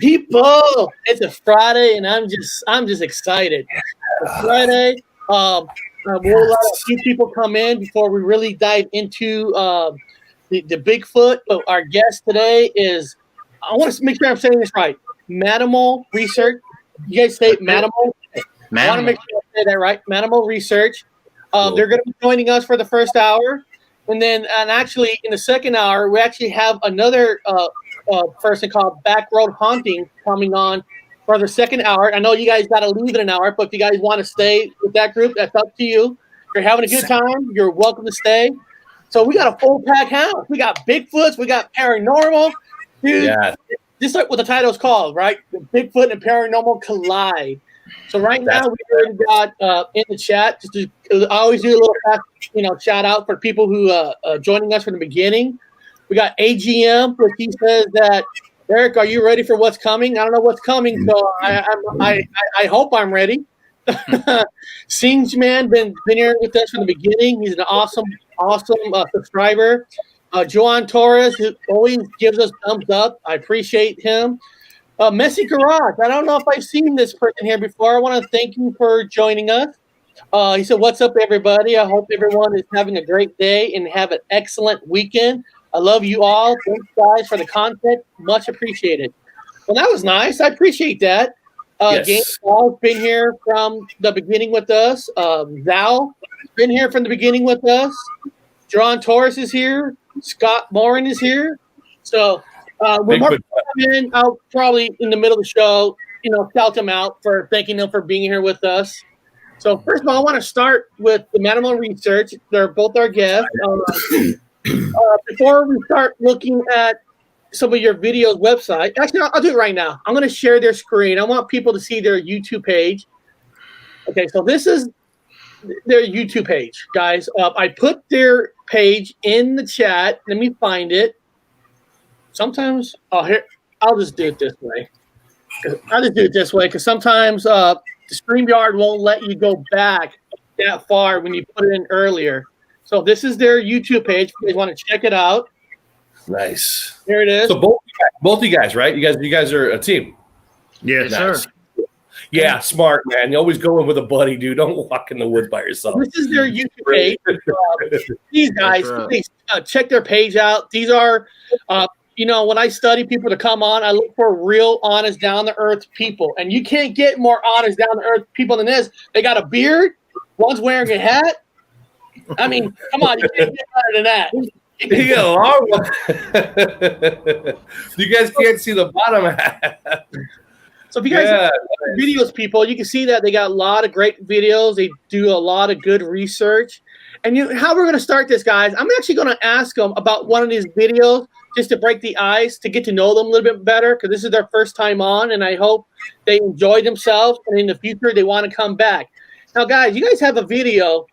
People, it's a Friday, and I'm just excited. It's Friday. We'll let a few people come in before we really dive into the Bigfoot. But our guest today is, I want to make sure I'm saying this right. Mannimal Research. You guys say Mannimal? I want to make sure I say that right. Mannimal Research. Cool. They're going to be joining us for the first hour, and actually in the second hour, we actually have another person called Back Road Haunting coming on for the second hour. I know you guys got to leave in an hour, but if you guys want to stay with that group, that's up to you. If you're having a good time, you're welcome to stay. So we got a full pack house. We got Bigfoots. We got Paranormal. Dude, just like what the title's called, right? The Bigfoot and Paranormal collide. So now we already got in the chat. I always do a little shout out for people who joining us from the beginning. We got AGM, which he says that, Eric, are you ready for what's coming? I don't know what's coming, so I hope I'm ready. Singe Man been here with us from the beginning. He's an awesome subscriber. Joan Torres, who always gives us thumbs up. I appreciate him. Messy Garage. I don't know if I've seen this person here before. I want to thank you for joining us. He said, "What's up, everybody? I hope everyone is having a great day and have an excellent weekend. I love you all. Thanks, guys, for the content. Much appreciated." Well, that was nice. I appreciate that. Yes. James Hall's been here from the beginning with us. Zal been here from the beginning with us. John Torres is here. Scott Morin is here. So when Mark come in, I'll probably in the middle of the show, shout them out for thanking them for being here with us. So first of all, I want to start with the Mannimal Research. They're both our guests. Before we start looking at some of your videos website, actually, I'll do it right now. I'm going to share their screen. I want people to see their YouTube page. Okay, so this is their YouTube page, guys. I put their page in the chat. Let me find it. Sometimes I'll just do it this way. Because sometimes the StreamYard won't let you go back that far when you put it in earlier. So this is their YouTube page. If you guys want to check it out. Nice. Here it is. So both you guys, right? You guys are a team. Yes, nice. sir. Yeah, smart, man. You always go in with a buddy, dude. Don't walk in the woods by yourself. This is their YouTube page. These guys, please check their page out. These are, when I study people to come on, I look for real, honest, down-to-earth people. And you can't get more honest, down-to-earth people than this. They got a beard. One's wearing a hat. I mean, come on. You can't get better than that. You got a long one. You guys can't see the bottom hat. So if you guys have videos, people, you can see that they got a lot of great videos. They do a lot of good research. And how we're going to start this, guys, I'm actually going to ask them about one of these videos just to break the ice, to get to know them a little bit better, because this is their first time on, and I hope they enjoy themselves, and in the future they want to come back. Now, guys, you guys have a video.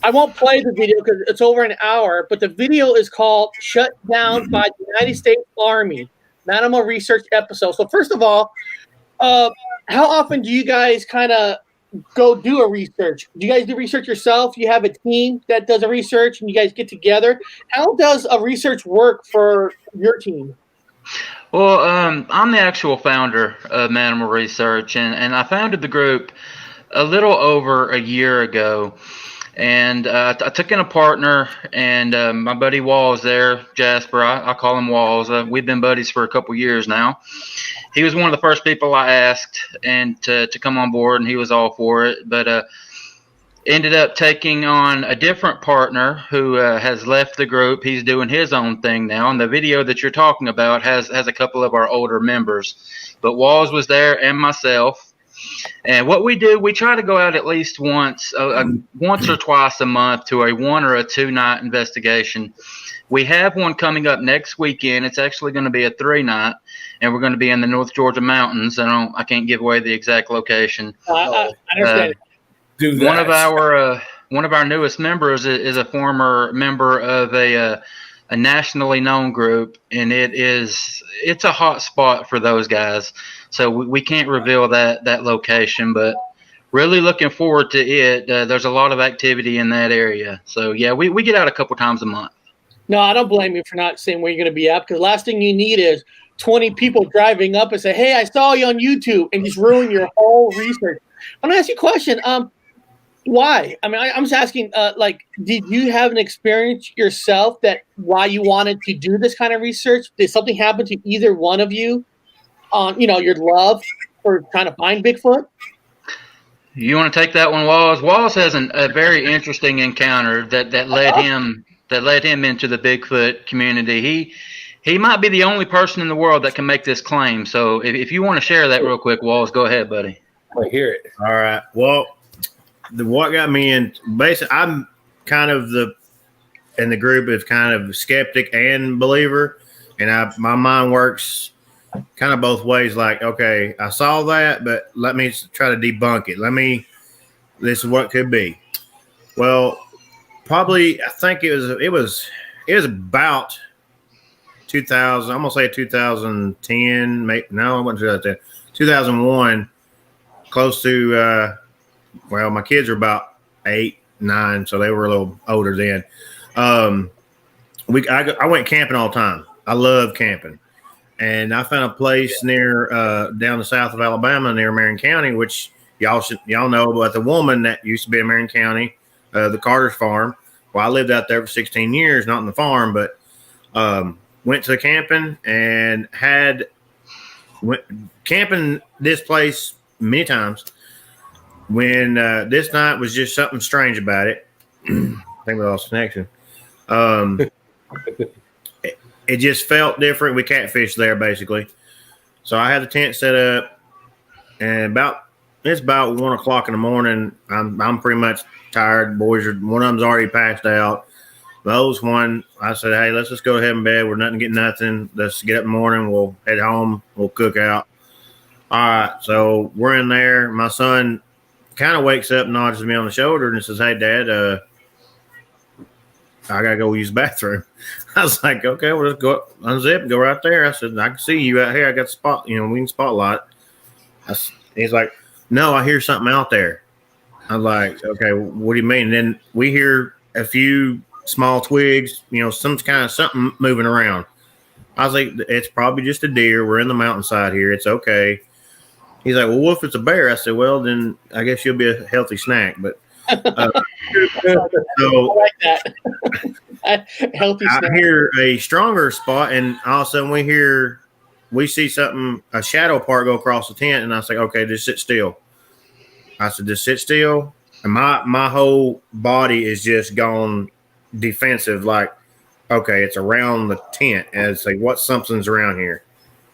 I won't play the video because it's over an hour, but the video is called Shut Down by the United States Army, Mannimal Research episode. So first of all, how often do you guys kind of go do a research? Do you guys do research yourself? You have a team that does a research and you guys get together. How does a research work for your team? Well, I'm the actual founder of Mannimal Research, and I founded the group a little over a year ago. And I took in a partner, and my buddy Walls there, Jasper, I call him Walls. We've been buddies for a couple years now. He was one of the first people I asked and to come on board, and he was all for it. But ended up taking on a different partner who has left the group. He's doing his own thing now, and the video that you're talking about has a couple of our older members. But Walls was there and myself. And what we do, we try to go out at least once or twice a month to a 1 or a 2 night investigation. We have one coming up next weekend. It's actually going to be a 3-night, and we're going to be in the North Georgia mountains. I can't give away the exact location. I understand. Do that. One of our newest members is a former member of a nationally known group, and it's a hot spot for those guys. So we can't reveal that location, but really looking forward to it. There's a lot of activity in that area. So, yeah, we get out a couple times a month. No, I don't blame you for not saying where you're going to be at, because the last thing you need is 20 people driving up and say, "Hey, I saw you on YouTube," and just ruin your whole research. I'm gonna ask you a question. Why? I mean, I'm just asking. Did you have an experience yourself that why you wanted to do this kind of research? Did something happen to either one of you on, your love for trying to find Bigfoot? You want to take that one, Wallace? Wallace has a very interesting encounter that led him into the Bigfoot community. He might be the only person in the world that can make this claim. So if you want to share that real quick, Wallace, go ahead, buddy. I hear it. All right. Well, what got me in, basically, I'm kind of in the group of kind of skeptic and believer, and my mind works kind of both ways. Like, okay, I saw that, but let me try to debunk it. This is what could be. Well, probably, I think it was about 2000. I'm gonna say 2010. No, I wasn't 2010. 2001. Close to. Well, my kids are about 8, 9, so they were a little older then. I went camping all the time. I love camping, and I found a place near down the south of Alabama, near Marion County, which y'all know about the woman that used to be in Marion County, the Carter's farm. Well, I lived out there for 16 years, not in the farm, but went to the camping and went camping this place many times. When this night was just something strange about it. I think we lost connection. It just felt different. We catfished there basically. So I had the tent set up, and it's about 1 o'clock in the morning. I'm pretty much tired. One of them's already passed out. The oldest one, I said, "Hey, let's just go ahead in bed. We're not gonna get nothing. Let's get up in the morning. We'll head home. We'll cook out." All right. So we're in there. My son kind of wakes up and nods me on the shoulder and says, "Hey, Dad, I gotta go use the bathroom." I was like, "Okay, well, let's go unzip and go right there." I said, "I can see you out here. I got spot. We can spotlight." He's like, "No, I hear something out there." I'm like, "Okay, what do you mean?" And then we hear a few small twigs, some kind of something moving around. I was like, "It's probably just a deer. We're in the mountainside here. It's okay." He's like, "Well, what if it's a bear?" I said, "Well, then I guess you'll be a healthy snack." But so I like that. Healthy snack. I hear a stronger spot, and all of a sudden we see something, a shadow part go across the tent, and I was like, "Okay, just sit still." I said, "Just sit still," and my whole body is just gone defensive. Like, okay, it's around the tent, and it's like, what something's around here?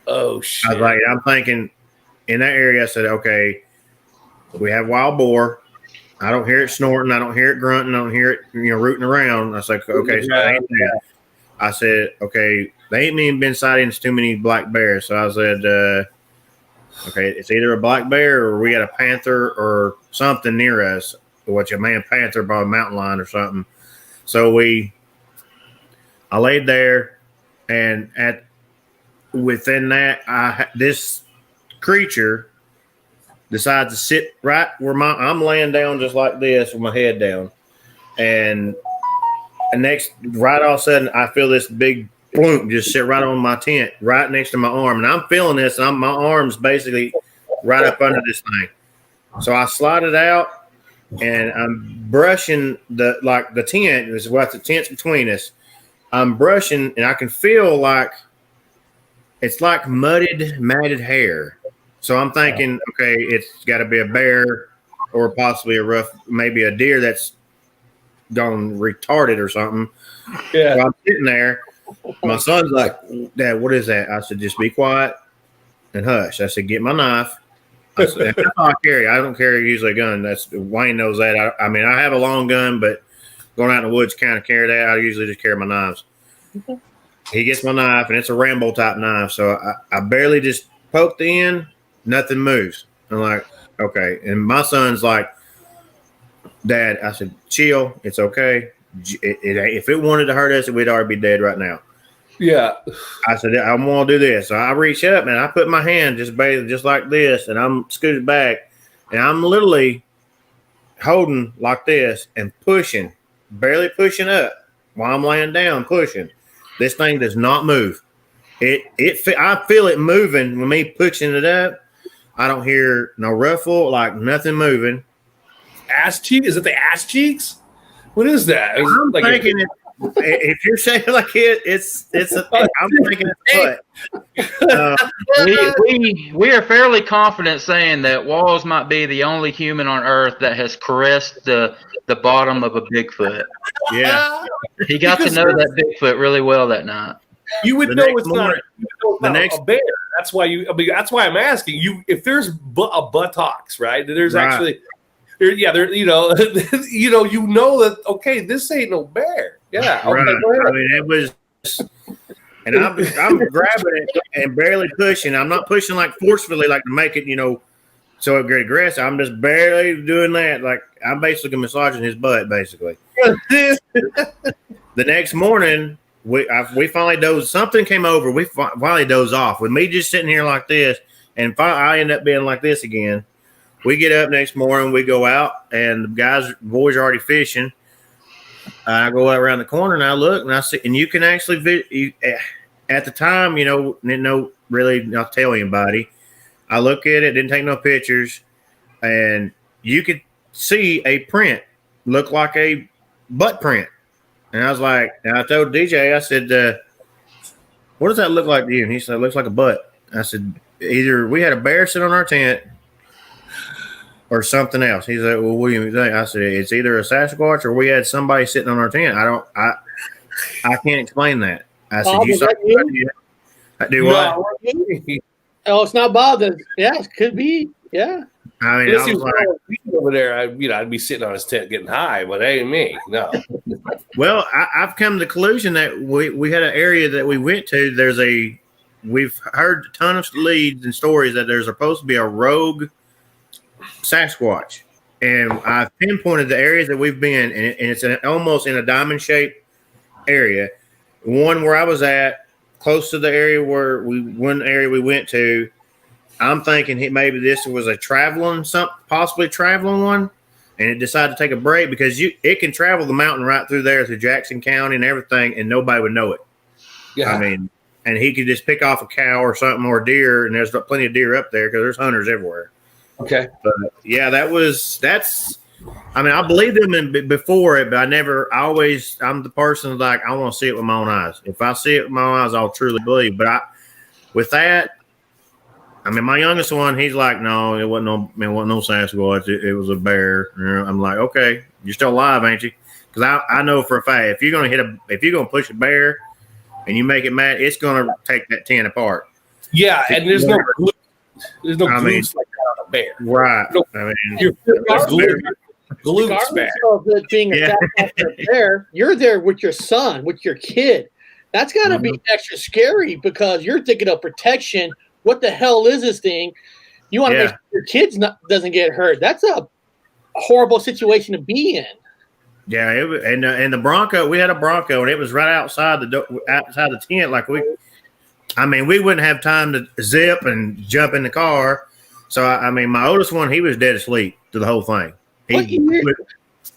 Oh shit! I was like, I'm thinking. In that area, I said, "Okay, we have wild boar. I don't hear it snorting. I don't hear it grunting. I don't hear it, rooting around." I was like, "Okay, so that ain't that." I said, "Okay, they ain't even been sightings too many black bears." So I said, "Okay, it's either a black bear or we got a panther or something near us, which a man panther by a mountain lion or something." So I laid there, and within that, this creature decides to sit right where I'm laying down just like this with my head down, and right all of a sudden I feel this big bloom just sit right on my tent right next to my arm, and I'm feeling this, and my arm's basically right up under this thing. So I slide it out, and I'm brushing the tent. This is what the tent's between us. I'm brushing, and I can feel like it's like matted hair. So I'm thinking, okay, it's got to be a bear or possibly maybe a deer that's gone retarded or something. Yeah. So I'm sitting there. My son's like, "Dad, what is that?" I said, "Just be quiet and hush." I said, "Get my knife." I said, "That's all I carry. I don't carry usually a gun." Wayne knows that. I mean, I have a long gun, but going out in the woods, kind of carry that. I usually just carry my knives. He gets my knife, and it's a Rambo type knife. So I barely just poked the end. Nothing moves. I'm like, okay. And my son's like, "Dad," I said, "Chill. It's okay. If it wanted to hurt us, we'd already be dead right now." Yeah. I said, "I'm going to do this." So I reach up, and I put my hand just like this, and I'm scooted back, and I'm literally holding like this and pushing, barely pushing up while I'm laying down, pushing. This thing does not move. I feel it moving when me pushing it up. I don't hear no ruffle, like nothing moving. Ass cheek? Is it the ass cheeks? What is that? I'm like thinking if you're saying like I'm thinking it's butt. We are fairly confident saying that Walls might be the only human on Earth that has caressed the bottom of a Bigfoot. Yeah, he got to know that Bigfoot really well that night. You would know it's not a bear. That's why that's why I'm asking you. If there's a buttocks, right? There's actually, there. You know that. Okay, this ain't no bear. Yeah, right. I mean, it was, and I'm grabbing it and barely pushing. I'm not pushing like forcefully, like to make it, so it get aggressive. I'm just barely doing that. Like I'm basically massaging his butt, basically. The next morning. We finally dozed. Something came over. We finally dozed off with me just sitting here like this, and I end up being like this again. We get up next morning, we go out, and the boys are already fishing. I go out around the corner and I look and I see, and you can actually at the time, didn't know really not tell anybody. I look at it, didn't take no pictures, and you could see a print, look like a butt print. And I was like, and I told DJ, I said, what does that look like to you? And he said, it looks like a butt. I said, either we had a bear sit on our tent or something else. He said, well, what do you think? I said, it's either a Sasquatch or we had somebody sitting on our tent. I can't explain that. I said, you saw it? Do what? Oh, it's not Bob. Yeah, it could be. Yeah. I mean, I was like, over there, I'd be sitting on his tent getting high, but that ain't me. No. Well, I've come to the conclusion that we had an area that we went to. We've heard a ton of leads and stories that there's supposed to be a rogue Sasquatch, and I've pinpointed the areas that we've been, and it's almost in a diamond shaped area. One where I was at, close to the area one area we went to. I'm thinking maybe this was a possibly traveling one, and it decided to take a break because it can travel the mountain right through there through Jackson County and everything, and nobody would know it. Yeah, I mean, and he could just pick off a cow or something or deer, and there's plenty of deer up there because there's hunters everywhere. Okay, but yeah, that's. I mean, I believed him before it, but I'm the person like I want to see it with my own eyes. If I see it with my own eyes, I'll truly believe. But with that. I mean, my youngest one, he's like, no, it wasn't no Sasquatch. It was a bear. I'm like, okay, you're still alive, ain't you? Because I know for a fact if you're gonna push a bear and you make it mad, it's gonna take that 10 apart. Yeah, and there's no glue like that on a bear, right? No, I mean, you're glue of it being attacked by a bear, you're there with your son, with your kid. That's got to be extra scary because you're thinking of protection. What the hell is this thing? You want to make sure your kids doesn't get hurt. That's a horrible situation to be in. Yeah, and the Bronco, we had a Bronco, and it was right outside the tent. Like we wouldn't have time to zip and jump in the car. So I mean, my oldest one, he was dead asleep through the whole thing.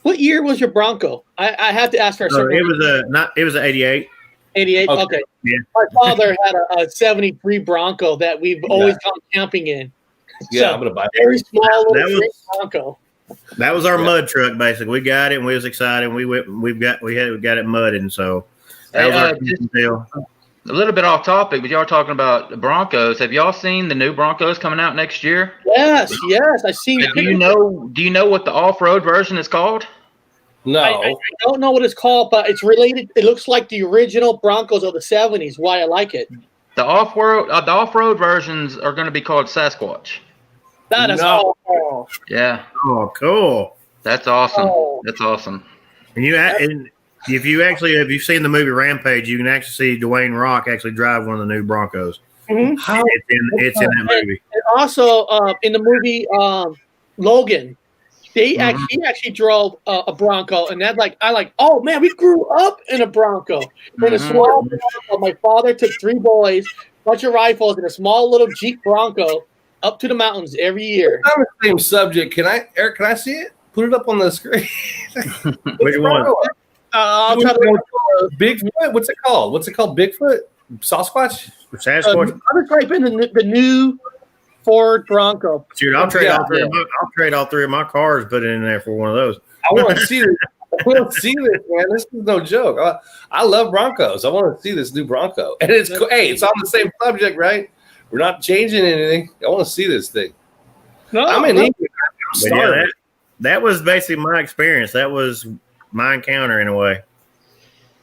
What year was your Bronco? I have to ask for a second. It was an 88. 88. Okay. Yeah. My father had a 73 Bronco that we've always gone camping in. Yeah, so, I'm gonna buy very small little Bronco. That was our mud truck, basically. We got it and we was excited. We got it mudded, and so that was our deal. A little bit off topic, but y'all are talking about the Broncos. Have y'all seen the new Broncos coming out next year? Yes, I've seen it. Do you know what the off-road version is called? No. I don't know what it's called, but it's related. It looks like the original Broncos of the 70s. Why I like it. The off-road versions are going to be called Sasquatch. That is awesome. Yeah. Oh, cool. That's awesome. Oh. That's awesome. And if you've seen the movie Rampage, you can actually see Dwayne Rock actually drive one of the new Broncos. Mm-hmm. It's in that movie. And also in the movie Logan. He actually drove a Bronco, and oh man, we grew up in a Bronco. In a small Bronco, my father took 3 boys, bunch of rifles, and a small little Jeep Bronco up to the mountains every year. On the same subject, Eric? Can I see it? Put it up on the screen. Which one? I'll try to Bigfoot. What's it called? Bigfoot? Sasquatch? Sasquatch. I'm gonna type in the new Ford Bronco. Dude, I'll trade all three. I'll trade all three of my cars. Put it in there for one of those. I want to see this. I want to see this, man. This is no joke. I love Broncos. I want to see this new Bronco. And it's hey, it's on the same subject, right? We're not changing anything. I want to see this thing. No, I'm in England. Yeah, that was basically my experience. That was my encounter in a way.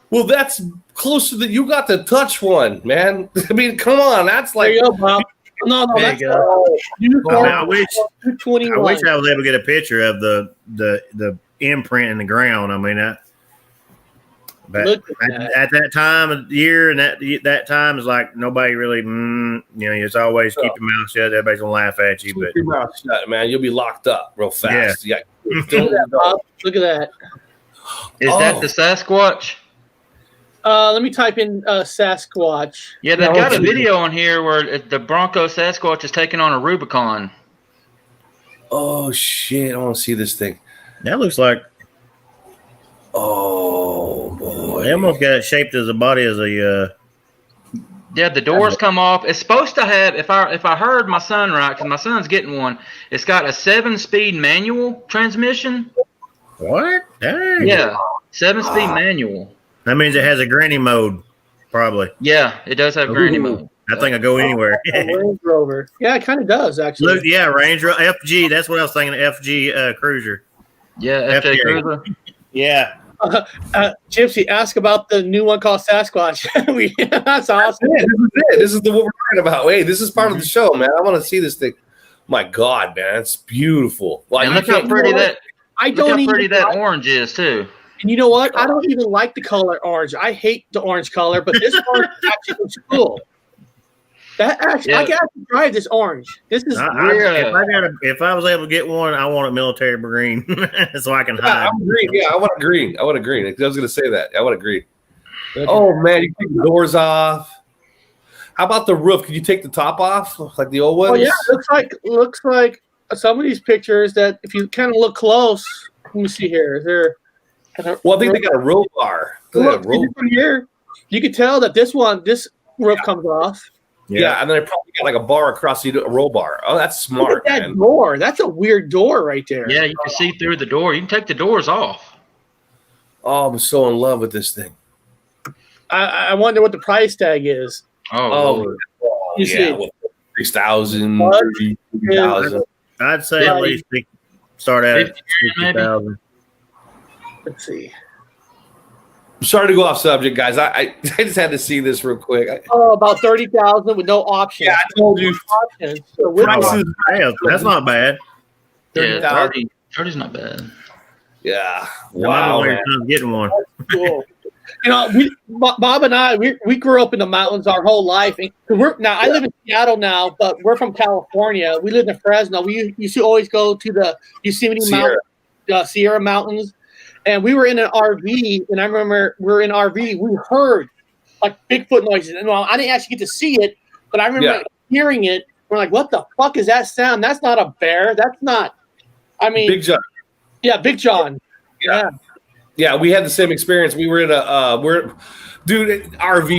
Well, that's close to you got to touch one, man. I mean, come on. That's like. There you go, Bob. No, there you go. I wish I was able to get a picture of the imprint in the ground. I mean, but at that time of year and that time is like nobody really, it's always keep your mouth shut. Everybody's gonna laugh at you, but keep your mouth shut, man. You'll be locked up real fast. Yeah. Look at that. Is that the Sasquatch? Let me type in Sasquatch. Yeah, they've got a video on here where the Bronco Sasquatch is taking on a Rubicon. Oh shit! I want to see this thing. that looks like. Oh boy! They almost got it shaped as a body as a. Yeah, the doors come off. It's supposed to have, if I heard my son right, because my son's getting one. It's got a 7-speed manual transmission. What? Dang. Yeah, 7-speed manual. That means it has a granny mode, probably. Yeah, it does have granny mode. That thing will go anywhere. Range Rover. Yeah, it kind of does actually. Look, yeah, Range Rover FG. That's what I was thinking. FG Cruiser. Yeah, FJ Cruiser. Yeah. Gypsy, ask about the new one called Sasquatch. That's awesome. This is it. This is what we're talking about. Hey, this is part of the show, man. I want to see this thing. My God, man, it's beautiful. Like, And look how pretty that. I don't Look how pretty even that orange is too. And you know what? I don't even like the color orange. I hate the orange color, but this orange actually looks cool. That actually, I can actually drive this orange. This is if I was able to get one, I want a military green so I can hide. I'm green. Yeah, I want a green. I want a green. I was going to say that. I want a green. Oh man, you take the doors off. How about the roof? Can you take the top off like the old ones? Oh yeah, looks like some of these pictures that if you kind of look close. Let me see here. Is there? Well, I think they got a roll bar. Look, from here, you can tell that this roof comes off. Yeah, and then they probably got like a bar across a roll bar. Oh, that's smart. Look at that door. That's a weird door right there. Yeah, you can see through the door. You can take the doors off. Oh, I'm so in love with this thing. I wonder what the price tag is. Oh, you see, 6,000, 30,000. I'd say at least start at 50,000. Let's see. I'm sorry to go off subject, guys. I just had to see this real quick. About 30,000 with no options. Yeah, I told you. So that's not bad. Yeah, 30's not bad. Yeah. Wow. Getting one. Cool. You know, Bob and I, we grew up in the mountains our whole life. And I live in Seattle now, but we're from California. We lived in Fresno. We used to always go to the Yosemite Mountains, Sierra Mountains. And we were in an RV, and I remember we were in an RV. We heard like Bigfoot noises, and I didn't actually get to see it, but I remember hearing it. We're like, "What the fuck is that sound? That's not a bear. That's not." I mean, Big John. Yeah, Big John. Yeah. We had the same experience. We were in RV.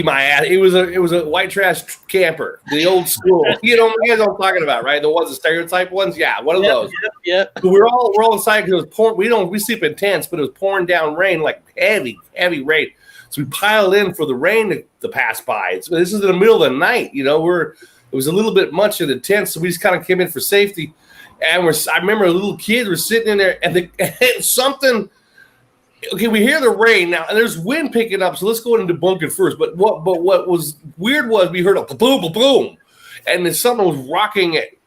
My ass. It was a white trash camper, the old school. You know what I'm talking about, right? The ones, the stereotype ones. Yeah, one of those. Yeah. So we're all inside because it was pouring. We sleep in tents, but it was pouring down rain, like heavy rain. So we piled in for the rain to pass by. So this is in the middle of the night. You know, it was a little bit much in the tent, so we just kind of came in for safety. And I remember a little kid was sitting in there, and something. Okay, we hear the rain now, and there's wind picking up. So let's go into debunk it first. But what was weird was we heard a boom, boom, boom, and then something was rocking it.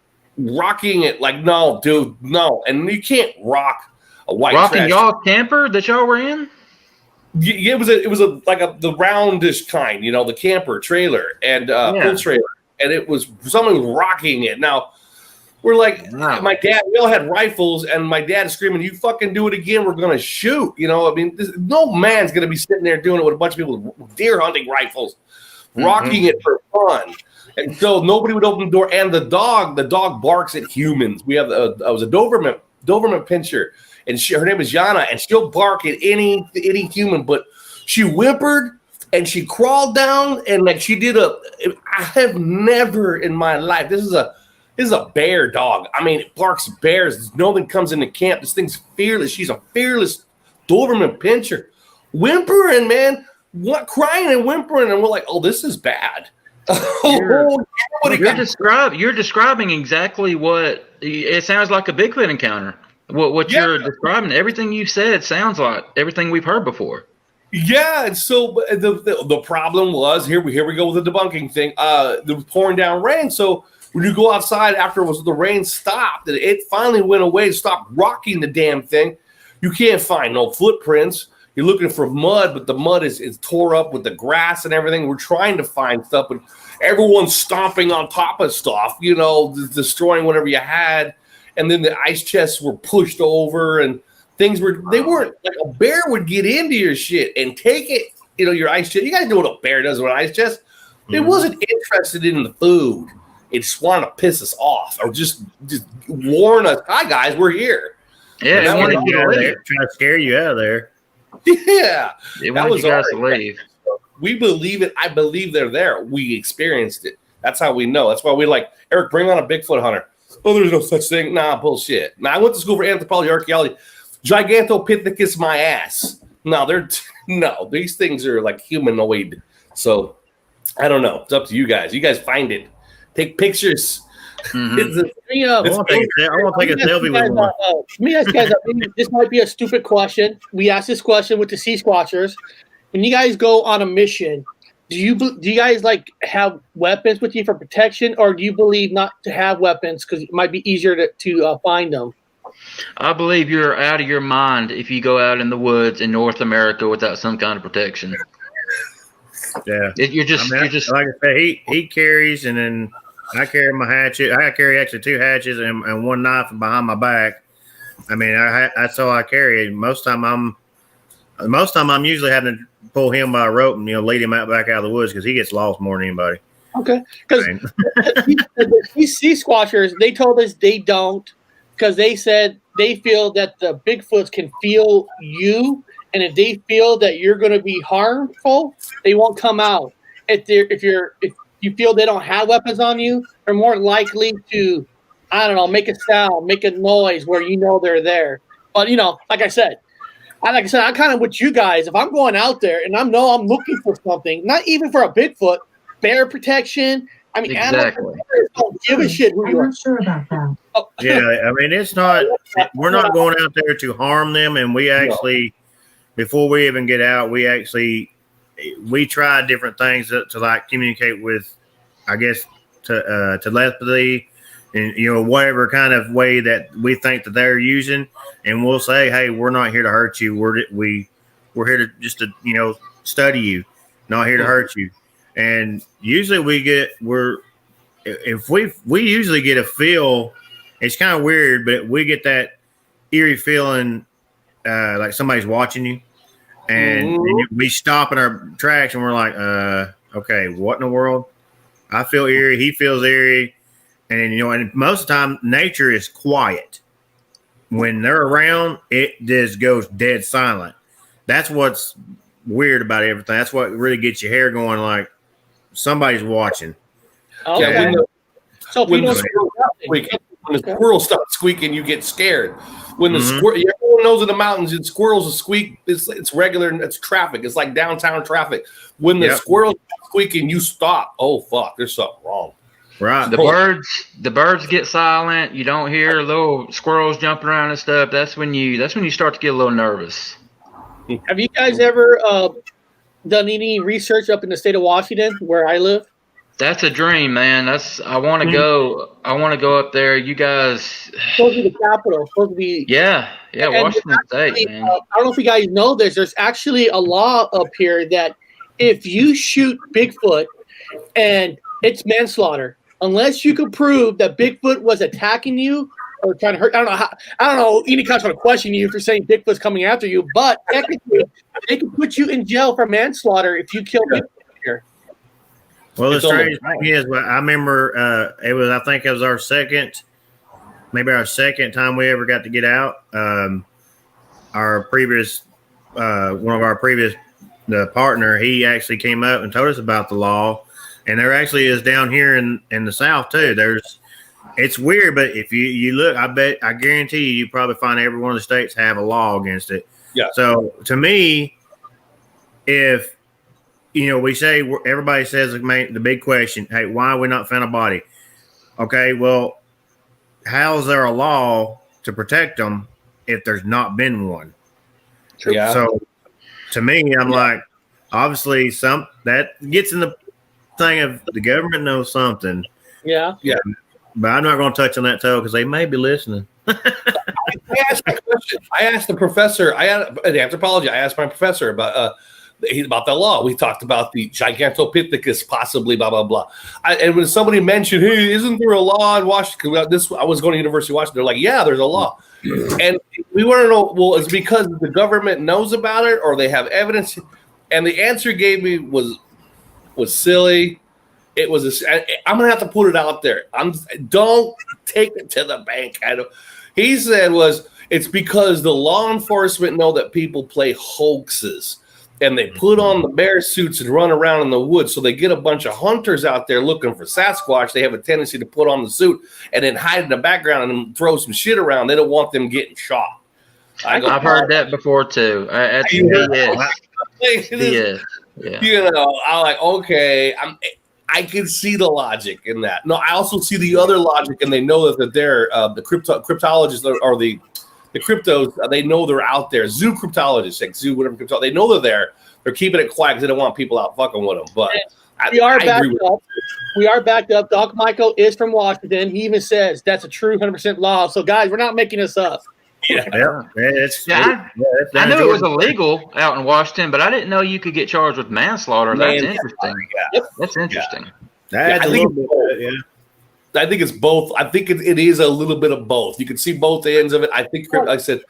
Like, no, dude, no, and you can't rock a white rocking y'all camper that y'all were in. Yeah, it was the roundish kind, you know, the camper trailer and full trailer, and it was someone was rocking it. Now we're like, my dad, we all had rifles, and my dad is screaming, "You fucking do it again, we're gonna shoot!" You know, I mean, no man's gonna be sitting there doing it with a bunch of people with deer hunting rifles, rocking it for fun. And so nobody would open the door, and the dog barks at humans. We have I was a Doberman pinscher, and her name is Yana, and she'll bark at any human, but she whimpered and she crawled down and like she did I have never in my life. This is a bear dog. I mean, it barks bears. Nothing comes into camp. This thing's fearless. She's a fearless Doberman pinscher, whimpering, man, crying and whimpering, and we're like, oh, this is bad. You're describing exactly what it sounds like a Bigfoot encounter. What you're describing, everything you've said sounds like everything we've heard before. Yeah, and so the problem was here we go with the debunking thing. There was pouring down rain, so when you go outside after the rain stopped, and it finally went away, stopped rocking the damn thing. You can't find no footprints. You're looking for mud, but the mud is tore up with the grass and everything. We're trying to find stuff, but everyone's stomping on top of stuff, destroying whatever you had. And then the ice chests were pushed over, and things they weren't like a bear would get into your shit and take it, your ice chest. You guys know what a bear does with an ice chest. It wasn't interested in the food. It just wanted to piss us off or just warn us, hi guys, we're here. Yeah, I want to get out of there, trying to scare you out of there. Yeah, it wanted you guys to leave. We believe it. I believe they're there. We experienced it. That's how we know. That's why we like, Eric, bring on a Bigfoot hunter. Oh, there's no such thing. Nah, bullshit. Now I went to school for anthropology, archaeology. Gigantopithecus my ass. No, these things are like humanoid. So I don't know. It's up to you guys. You guys find it. Take pictures. Mm-hmm. I want to take a selfie with one. Let me ask you guys, this might be a stupid question. We asked this question with the Sea Squatchers. When you guys go on a mission, do you guys like have weapons with you for protection, or do you believe not to have weapons because it might be easier to find them? I believe you're out of your mind if you go out in the woods in North America without some kind of protection. Yeah, you're just like I said, he carries, and then I carry my hatchet. I carry actually 2 hatchets and 1 knife behind my back. I mean, that's all I carry. Most time I'm usually having to pull him by a rope and lead him back out of the woods because he gets lost more than anybody. Okay, because these Sea Squatchers, they told us they don't, because they said they feel that the Bigfoots can feel you, and if they feel that you're going to be harmful, they won't come out. If you feel they don't have weapons on you, they're more likely to, I don't know, make a sound, make a noise where they're there. But like I said, I'm kind of with you guys. If I'm going out there and I'm looking for something, not even for a Bigfoot, bear protection. I mean, exactly. Animals don't give a shit who you are. I'm not sure about that. Oh. Yeah, I mean, we're not going out there to harm them, and we actually, before we even get out, we try different things to like communicate with, I guess, telepathy and whatever kind of way that we think that they're using, and we'll say, hey, we're not here to hurt you. We're here to just to study you, not here to hurt you. And usually we usually get a feel. It's kind of weird, but we get that eerie feeling like somebody's watching you. And we stop in our tracks and we're like, okay, what in the world? I feel eerie. He feels eerie. And, and most of the time, nature is quiet. When they're around, it just goes dead silent. That's what's weird about everything. That's what really gets your hair going like somebody's watching. Okay. Yeah, when the squirrel stops squeaking, you get scared. When the squirrel, everyone knows in the mountains, squirrels squeak. It's regular. It's traffic. It's like downtown traffic. When the squirrels stop squeaking, you stop. Oh fuck, there's something wrong. Right. The birds get silent. You don't hear little squirrels jumping around and stuff. That's when you start to get a little nervous. Have you guys ever done any research up in the state of Washington, where I live? That's a dream, man. I want to go. I want to go up there. You guys. Supposed to be the capital. Supposed to be. Yeah. Washington State, man. I don't know if you guys know this. There's actually a law up here that if you shoot Bigfoot and it's manslaughter, unless you can prove that Bigfoot was attacking you or trying to hurt. I don't know. Any cops going to question you for saying Bigfoot's coming after you, but technically they can put you in jail for manslaughter if you kill Bigfoot here. Well, the strange thing is, I remember I think it was our second time we ever got to get out. Our previous, one of our previous, the partner, he actually came up and told us about the law. And there actually is down here in the South too. It's weird, but if you look, I guarantee you probably find every one of the states have a law against it. Yeah. So to me, if we say, everybody says the big question, hey, why have we not found a body? Okay, well, how is there a law to protect them if there's not been one? Yeah. So to me, I'm like, obviously that gets in the thing of the government knows something. Yeah. Yeah. But I'm not going to touch on that toe because they may be listening. I asked a question. I asked the professor. In anthropology. I asked my professor about the law. We talked about the Gigantopithecus, possibly blah blah blah. And when somebody mentioned, "Hey, isn't there a law in Washington?" I was going to University of Washington. They're like, "Yeah, there's a law." And we want to know. Well, it's because the government knows about it, or they have evidence. And the answer he gave me was silly. It was I'm gonna have to put it out there. Don't take it to the bank. He said it's because the law enforcement know that people play hoaxes and they put on the bear suits and run around in the woods. So they get a bunch of hunters out there looking for Sasquatch. They have a tendency to put on the suit and then hide in the background and throw some shit around. They don't want them getting shot. I've heard that before too. He is. Yeah. I'm like, okay, I can see the logic in that. No, I also see the other logic, and they know that they're the cryptologists or the cryptos. They know they're out there. Zoo cryptologists, like zoo whatever cryptologists, they know they're there. They're keeping it quiet because they don't want people out fucking with them. But we are backed up. We are backed up. Doc Michael is from Washington. He even says that's a true 100% law. So guys, we're not making this up. I knew it was illegal out in Washington, but I didn't know you could get charged with manslaughter. That's interesting. Yeah. That's interesting. I think it's both. I think it is a little bit of both. You can see both ends of it. I think, like I said,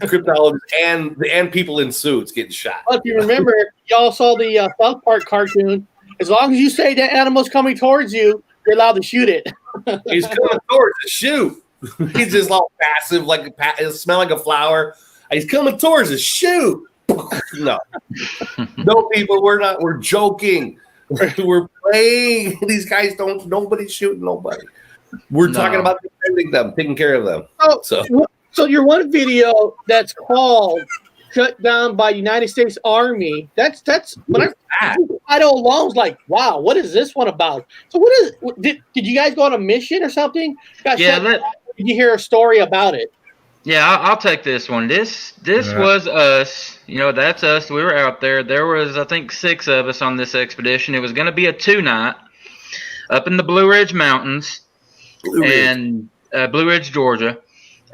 cryptologists and people in suits getting shot. Well, if you remember, y'all saw the South Park cartoon. As long as you say that animal's coming towards you, you're allowed to shoot it. He's coming towards us. Shoot. He's just all passive, it smell like a flower. He's coming towards us. Shoot. No, people, we're joking. We're playing. These guys nobody's shooting nobody. We're talking about defending them, taking care of them. So your one video that's called "Shut Down by United States Army." That's when I don't alone like, wow, what is this one about? So what is did you guys go on a mission or something? Did you hear a story about it? Yeah, I'll take this one. This was us. That's us. We were out there. There was, I think, 6 of us on this expedition. It was going to be a 2-night up in the Blue Ridge Mountains Blue Ridge, Georgia.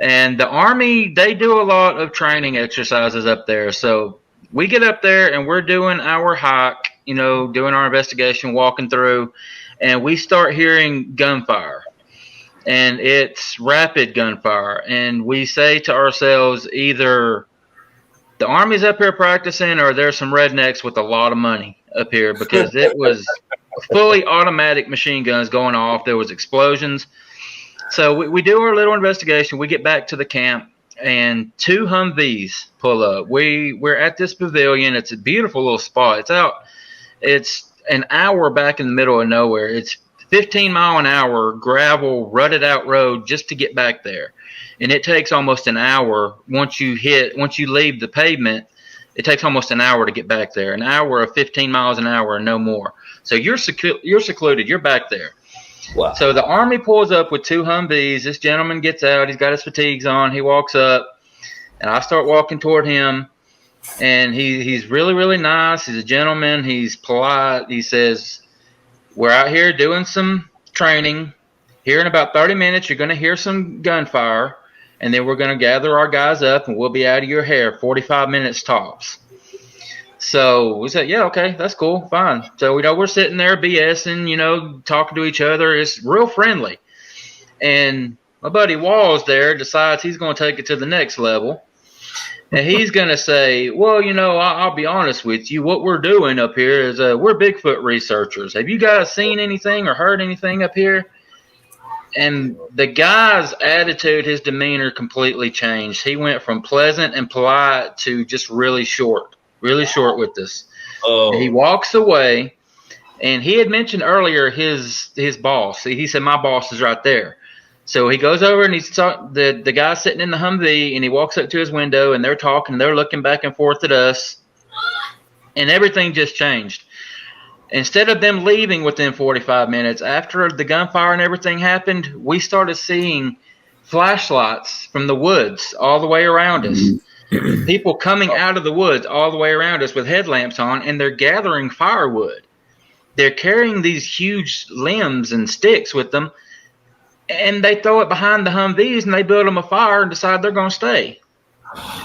And the Army, they do a lot of training exercises up there. So we get up there and we're doing our hike, doing our investigation, walking through, and we start hearing gunfire. And it's rapid gunfire. And we say to ourselves, either the Army's up here practicing or there's some rednecks with a lot of money up here, because it was fully automatic machine guns going off. There was explosions. So we do our little investigation. We get back to the camp, and 2 Humvees pull up. We're at this pavilion. It's a beautiful little spot. It's an hour back in the middle of nowhere. It's 15 mile an hour gravel rutted out road just to get back there. And it takes almost an hour once you leave the pavement. It takes almost an hour to get back there. An hour of 15 miles an hour and no more. So you're secluded. You're back there. Wow. So the Army pulls up with 2 Humvees. This gentleman gets out. He's got his fatigues on. He walks up, and I start walking toward him. And he's really, really nice. He's a gentleman. He's polite. He says, "We're out here doing some training. Here in about 30 minutes, you're going to hear some gunfire, and then we're going to gather our guys up, and we'll be out of your hair 45 minutes tops." So we said, yeah, okay, that's cool, fine. So we're sitting there BSing, talking to each other. It's real friendly. And my buddy Walls there decides he's going to take it to the next level. And he's going to say, well, I'll be honest with you. What we're doing up here is we're Bigfoot researchers. Have you guys seen anything or heard anything up here? And the guy's attitude, his demeanor completely changed. He went from pleasant and polite to just really short with us. Oh. He walks away, And he had mentioned earlier his boss. He said, my boss is right there. So he goes over and he's the guy sitting in the Humvee, and he walks up to his window, and they're talking. They're looking back and forth at us, and everything just changed. Instead of them leaving within 45 minutes, after the gunfire and everything happened, we started seeing flashlights from the woods all the way around us. People coming out of the woods all the way around us with headlamps on, and they're gathering firewood. They're carrying these huge limbs and sticks with them, and they throw it behind the Humvees, and they build them a fire and decide they're going to stay.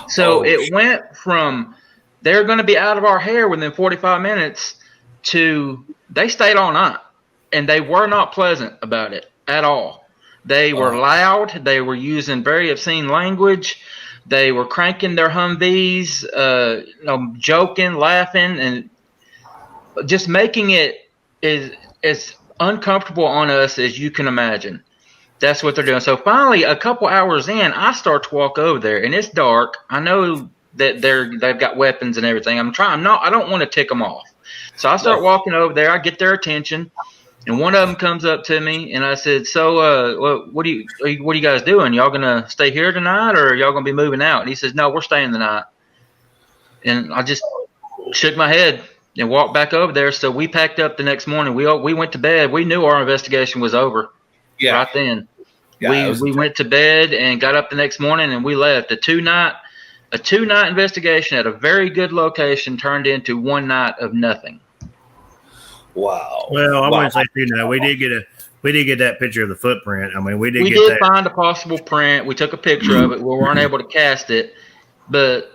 So it went from they're going to be out of our hair within 45 minutes to they stayed all night, and they were not pleasant about it at all. They were loud. They were using very obscene language. They were cranking their Humvees, joking, laughing, and just making it as uncomfortable on us as you can imagine. That's what they're doing. So finally, a couple hours in, I start to walk over there, and it's dark. I know that they've got weapons and everything. I don't want to tick them off. So I start walking over there. I get their attention, and one of them comes up to me, and I said, "So, what are you guys doing? Y'all gonna stay here tonight, or are y'all gonna be moving out?" And he says, "No, we're staying the night." And I just shook my head and walked back over there. So we packed up the next morning. We went to bed. We knew our investigation was over. Yeah. Right then. Yeah, we went to bed and got up the next morning, and we left. A two-night investigation at a very good location turned into one night of nothing. Wow. Well, I wouldn't say two nights. We did get that picture of the footprint. I mean, we did find a possible print. We took a picture of it. We weren't able to cast it, but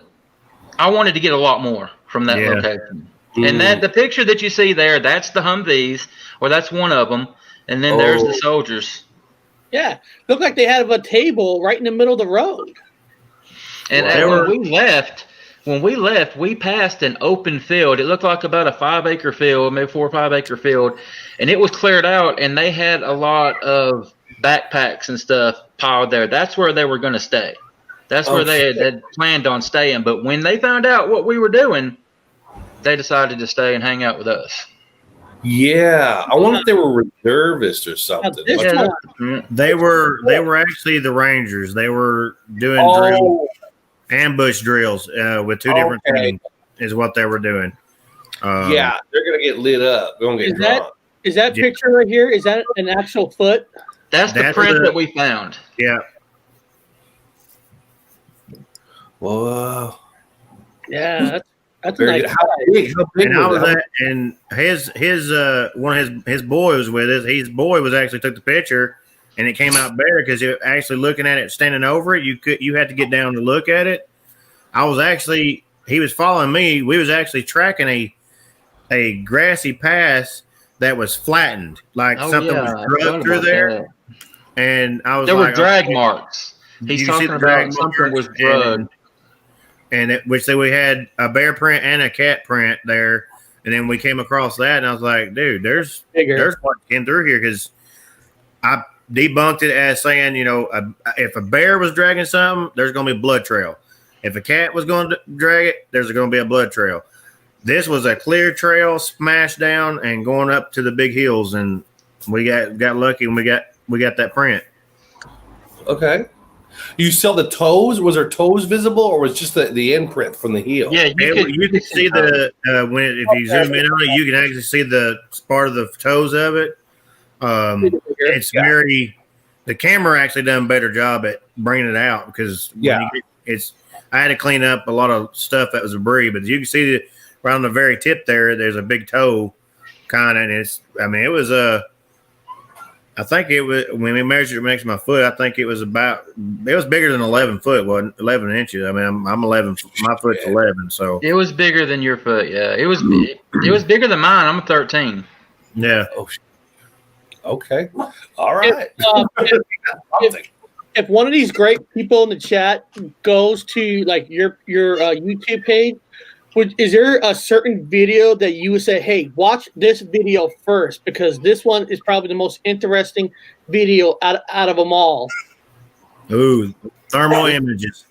I wanted to get a lot more from that location. And the picture that you see there, that's the Humvees, or that's one of them, and then there's the soldiers. Yeah, looked like they had a table right in the middle of the road. And when we left, we passed an open field. It looked like about a 5-acre field, maybe 4 or 5 acre field, and it was cleared out. And they had a lot of backpacks and stuff piled there. That's where they were going to stay. That's where they had planned on staying. But when they found out what we were doing, they decided to stay and hang out with us. Yeah, I wonder if they were reservists or something. They were actually the Rangers. They were doing ambush drills with two different teams. Is what they were doing. Yeah, they're gonna get lit up. They're gonna get drunk. Is that picture right here? Is that an actual foot? That's the print that we found. Yeah. Whoa. Yeah, that's very nice. How big and I was at, and his one of his boys was with us. His boy was actually took the picture, and it came out better because you're actually looking at it, standing over it. You had to get down to look at it. He was following me. We was actually tracking a grassy pass that was flattened, like something was drugged through there. And I was there were drag marks. He's talking about something was drugged. And we had a bear print and a cat print there, and then we came across that, and I was like, "Dude, there's what came through here," because I debunked it as saying, if a bear was dragging something, there's going to be a blood trail. If a cat was going to drag it, there's going to be a blood trail. This was a clear trail, smashed down and going up to the big hills, and we got lucky and we got that print. Okay. You saw the toes? Was there toes visible, or was just the imprint from the heel? Yeah, you could see the if you zoom in on it, you can actually see the part of the toes of it. It's very the camera actually done a better job at bringing it out because I had to clean up a lot of stuff that was debris, but you can see that right on the very tip there's a big toe kind of, and it was I think it was when we measured it next to my foot. I think it was bigger than 11 foot, wasn't 11 inches. I mean, I'm 11. My foot's 11, so it was bigger than your foot. Yeah, it was bigger than mine. I'm a 13. Yeah. Oh, okay. All right. If one of these great people in the chat goes to like your YouTube page, is there a certain video that you would say, hey, watch this video first because this one is probably the most interesting video out of them all? Ooh, thermal images.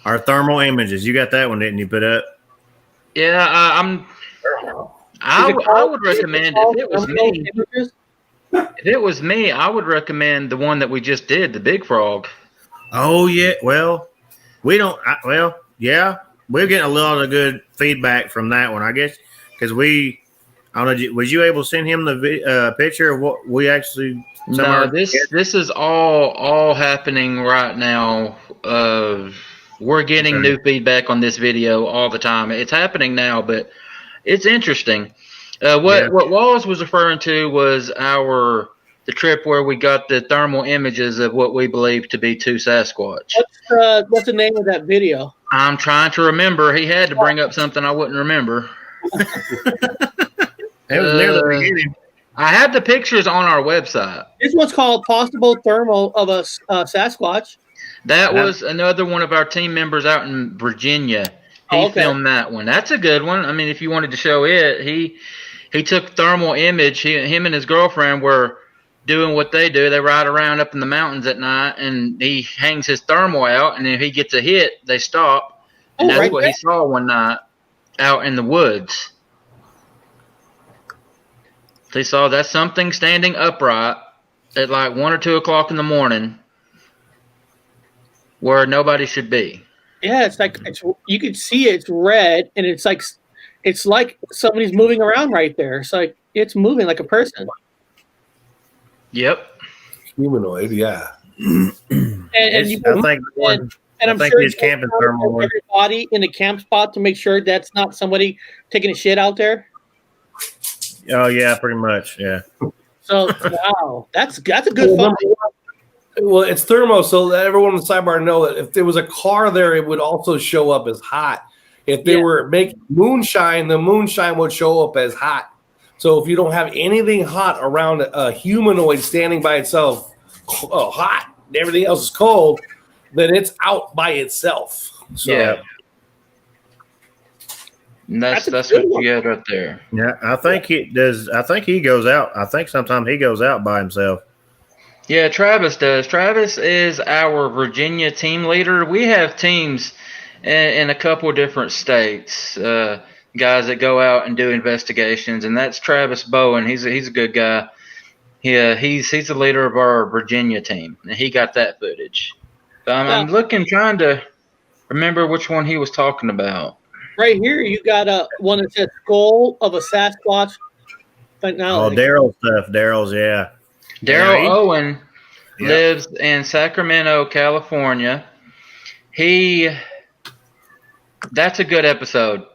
Our thermal images. You got that one, didn't you, put up? Yeah, I would recommend if it was me. If it was me, I would recommend the one that we just did, the Big Frog. Oh yeah, well, we don't. Yeah, we're getting a lot of good feedback from that one, I guess, because we. I don't know. Was you able to send him the picture of what we actually? No, this is all happening right now. We're getting new feedback on this video all the time. It's happening now, but it's interesting. What Wallace was referring to was the trip where we got the thermal images of what we believe to be two Sasquatch. What's the name of that video? I'm trying to remember. He had to bring up something I wouldn't remember. It was near the beginning. I had the pictures on our website. This one's called Possible Thermal of a Sasquatch. That was another one of our team members out in Virginia. He filmed that one. That's a good one. I mean, if you wanted to show it, he took thermal image. Him and his girlfriend were doing what they do. They ride around up in the mountains at night, and he hangs his thermal out, and if he gets a hit, they stop. And that's what he saw one night out in the woods. They saw that something standing upright at like 1 or 2 o'clock in the morning where nobody should be. Yeah, you can see it's red, and it's like somebody's moving around right there. It's like it's moving like a person. Yep. Humanoid, yeah. And I'm sure he's camping thermal. Everybody in the camp spot to make sure that's not somebody taking a shit out there. Oh yeah, pretty much. Yeah. So wow, that's a good fun. Well, it's thermo, so that everyone in the sidebar know that if there was a car there, it would also show up as hot. If they were making moonshine, the moonshine would show up as hot. So if you don't have anything hot around a humanoid standing by itself, hot, and everything else is cold, then it's out by itself. So, yeah. And that's what you had right there. Yeah, I think he does. I think he goes out. I think sometimes he goes out by himself. Yeah, Travis does. Travis is our Virginia team leader. We have teams in a couple different states, guys that go out and do investigations, and that's Travis Bowen. He's a good guy. Yeah, he's the leader of our Virginia team, and he got that footage. But I'm trying to remember which one he was talking about. Right here, you got one that says skull of a Sasquatch. Daryl's stuff. Daryl's, yeah. Daryl Owen lives in Sacramento, California. That's a good episode.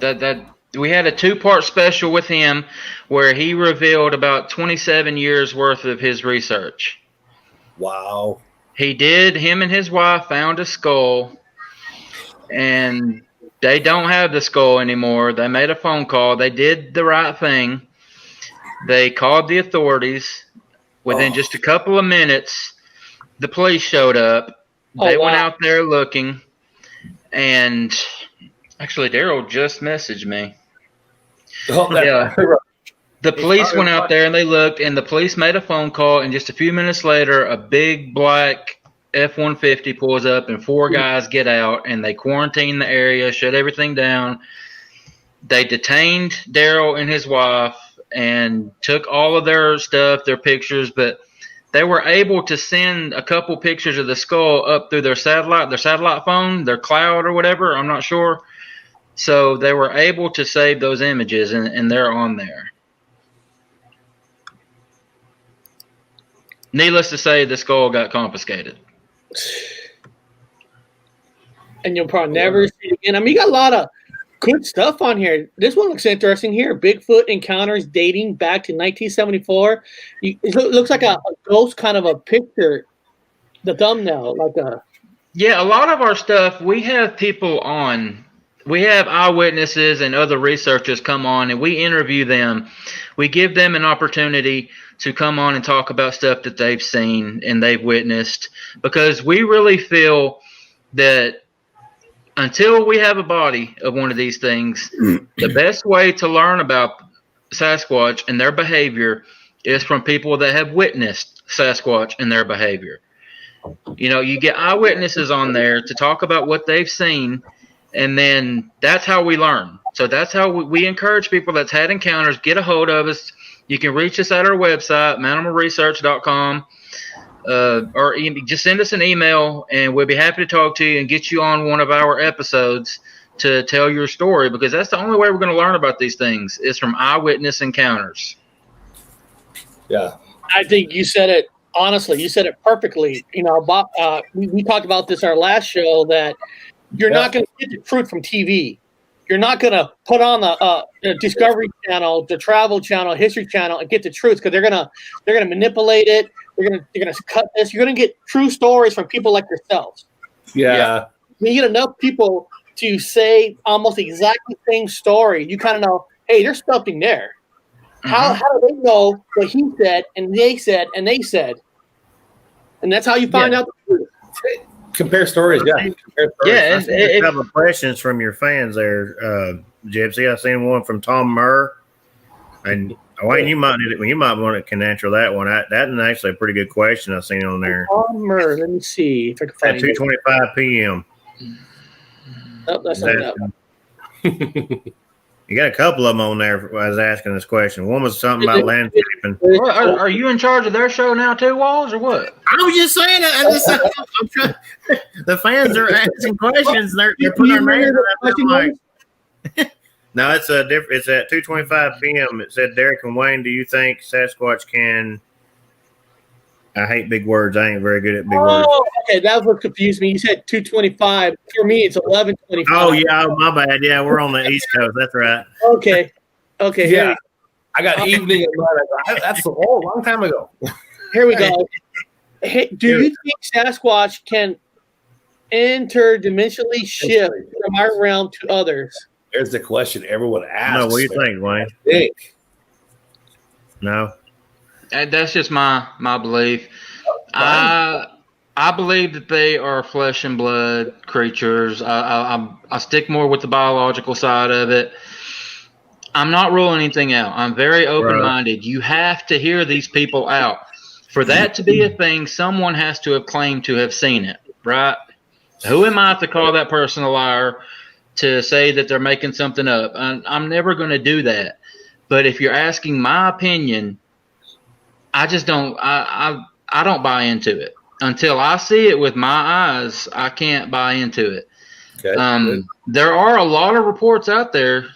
That we had a 2-part special with him where he revealed about 27 years worth of his research. Wow. Him and his wife found a skull, and they don't have the skull anymore. They made a phone call. They did the right thing. They called the authorities. Within just a couple of minutes, the police showed up. They went out there looking. And actually, Daryl just messaged me. The police went out there and they looked, and the police made a phone call. And just a few minutes later, a big black F-150 pulls up, and 4 guys get out, and they quarantine the area, shut everything down. They detained Daryl and his wife and took all of their stuff, their pictures, but they were able to send a couple pictures of the skull up through their satellite phone, their cloud or whatever. I'm not sure. So they were able to save those images, and they're on there. Needless to say, the skull got confiscated. And you'll probably never see it again. I mean, you got a lot of good stuff on here. This one looks interesting here. Bigfoot encounters dating back to 1974. It looks like a ghost kind of a picture. The thumbnail, Yeah, a lot of our stuff, we have people on. We have eyewitnesses and other researchers come on, and we interview them. We give them an opportunity to come on and talk about stuff that they've seen and they've witnessed, because we really feel that until we have a body of one of these things, the best way to learn about Sasquatch and their behavior is from people that have witnessed Sasquatch and their behavior. You know, you get eyewitnesses on there to talk about what they've seen, and then that's how we learn. So that's how we encourage people that's had encounters, get a hold of us. You can reach us at our website, manimalresearch.com, or just send us an email, and we'll be happy to talk to you and get you on one of our episodes to tell your story, because that's the only way we're going to learn about these things is from eyewitness encounters. Yeah. I think you said it, honestly, you said it perfectly. You know, Bob, we talked about this in our last show, that you're not going to get the truth from TV. You're not going to put on the Discovery Channel, the Travel Channel, History Channel, and get the truth, because they're gonna manipulate it. They're gonna cut this. You're gonna get true stories from people like yourselves. Yeah. You get enough people to say almost the exact same story. You kind of know, hey, there's something there. How do they know what he said and they said and they said? And that's how you find out the truth. Compare stories, yeah. Yeah, and a couple of questions from your fans there, Gypsy. I seen one from Tom Murr, and Wayne, you might want to can answer that one. That's actually a pretty good question I seen on there. Tom Murr, let me see if I can find it. At 2:25 p.m. Oh, that's not that. You got a couple of them on there. I was asking this question. One was something about landscaping. Are you in charge of their show now too, Walls, or what? I was just saying that. The fans are asking questions. They're putting their names. No, it's a different. It's at 2:25 p.m. It said, Derek and Wayne, do you think Sasquatch can? I hate big words. I ain't very good at big words. Oh, okay. That was what confused me. You said 2:25. For me, it's 11:25. Oh, yeah. Oh, my bad. Yeah, we're on the East Coast. That's right. Okay. Yeah. I got evening in mind. That's a long time ago. Here we go. Hey, do you think Sasquatch can interdimensionally shift from our realm to others? There's the question everyone asks. No, what do you think, Wayne? No. That's just my belief. I believe that they are flesh and blood creatures. I stick more with the biological side of it. I'm not ruling anything out. I'm very open-minded. Right. You have to hear these people out. For that to be a thing, someone has to have claimed to have seen it, right? Who am I to call that person a liar, to say that they're making something up? I'm never going to do that. But if you're asking my opinion, I just don't. I don't buy into it until I see it with my eyes. I can't buy into it. Okay. There are a lot of reports out there